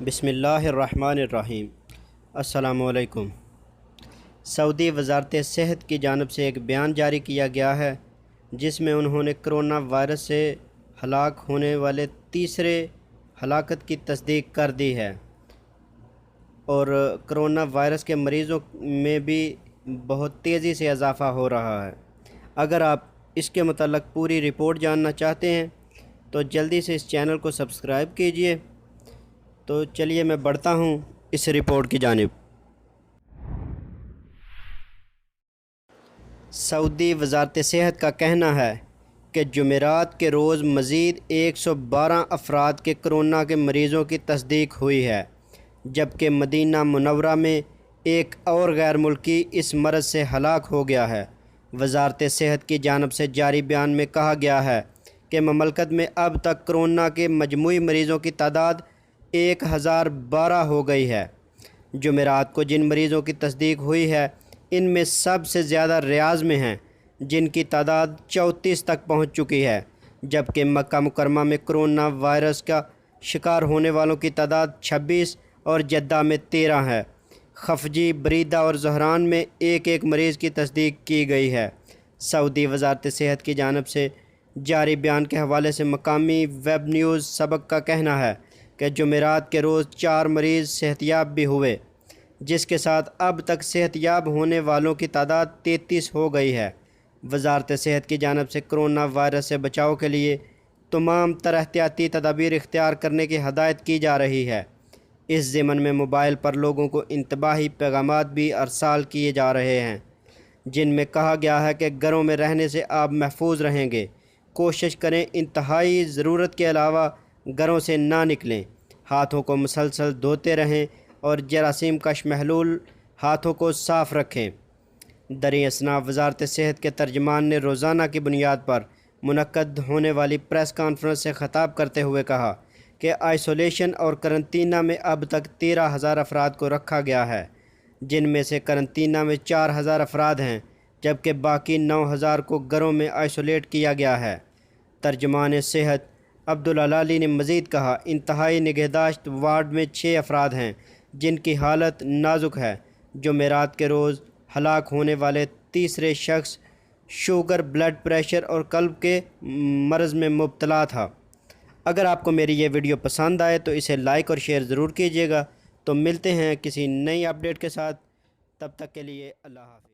بسم اللہ الرحمن الرحیم۔ السلام علیکم۔ سعودی وزارت صحت کی جانب سے ایک بیان جاری کیا گیا ہے جس میں انہوں نے کرونا وائرس سے ہلاک ہونے والے تیسرے ہلاکت کی تصدیق کر دی ہے، اور کرونا وائرس کے مریضوں میں بھی بہت تیزی سے اضافہ ہو رہا ہے۔ اگر آپ اس کے متعلق پوری رپورٹ جاننا چاہتے ہیں تو جلدی سے اس چینل کو سبسکرائب کیجئے۔ تو چلیے میں بڑھتا ہوں اس رپورٹ کی جانب۔ سعودی وزارت صحت کا کہنا ہے کہ جمعرات کے روز مزید 112 افراد کے کرونا کے مریضوں کی تصدیق ہوئی ہے، جبکہ مدینہ منورہ میں ایک اور غیر ملکی اس مرض سے ہلاک ہو گیا ہے۔ وزارت صحت کی جانب سے جاری بیان میں کہا گیا ہے کہ مملکت میں اب تک کرونا کے مجموعی مریضوں کی تعداد 1012 ہو گئی ہے۔ جمعرات کو جن مریضوں کی تصدیق ہوئی ہے ان میں سب سے زیادہ ریاض میں ہیں، جن کی تعداد 34 تک پہنچ چکی ہے، جبکہ مکہ مکرمہ میں کرونا وائرس کا شکار ہونے والوں کی تعداد 26 اور جدہ میں 13 ہے۔ خفجی، بریدہ اور زہران میں ایک ایک مریض کی تصدیق کی گئی ہے۔ سعودی وزارت صحت کی جانب سے جاری بیان کے حوالے سے مقامی ویب نیوز سبق کا کہنا ہے کہ جمعرات کے روز 4 مریض صحتیاب بھی ہوئے، جس کے ساتھ اب تک صحتیاب ہونے والوں کی تعداد 33 ہو گئی ہے۔ وزارت صحت کی جانب سے کرونا وائرس سے بچاؤ کے لیے تمام تر احتیاطی تدابیر اختیار کرنے کی ہدایت کی جا رہی ہے۔ اس ضمن میں موبائل پر لوگوں کو انتباہی پیغامات بھی ارسال کیے جا رہے ہیں، جن میں کہا گیا ہے کہ گھروں میں رہنے سے آپ محفوظ رہیں گے، کوشش کریں انتہائی ضرورت کے علاوہ گھروں سے نہ نکلیں، ہاتھوں کو مسلسل دھوتے رہیں اور جراثیم کش محلول ہاتھوں کو صاف رکھیں۔ دریں اثنا وزارت صحت کے ترجمان نے روزانہ کی بنیاد پر منعقد ہونے والی پریس کانفرنس سے خطاب کرتے ہوئے کہا کہ آئسولیشن اور قرنطینہ میں اب تک 13,000 افراد کو رکھا گیا ہے، جن میں سے قرنطینہ میں 4,000 افراد ہیں، جبکہ باقی 9,000 کو گھروں میں آئسولیٹ کیا گیا ہے۔ ترجمان صحت عبدالعالی نے مزید کہا، انتہائی نگہداشت وارڈ میں 6 افراد ہیں جن کی حالت نازک ہے۔ جمعرات کے روز ہلاک ہونے والے تیسرے شخص شوگر، بلڈ پریشر اور قلب کے مرض میں مبتلا تھا۔ اگر آپ کو میری یہ ویڈیو پسند آئے تو اسے لائک اور شیئر ضرور کیجیے گا۔ تو ملتے ہیں کسی نئی اپڈیٹ کے ساتھ، تب تک کے لیے اللہ حافظ۔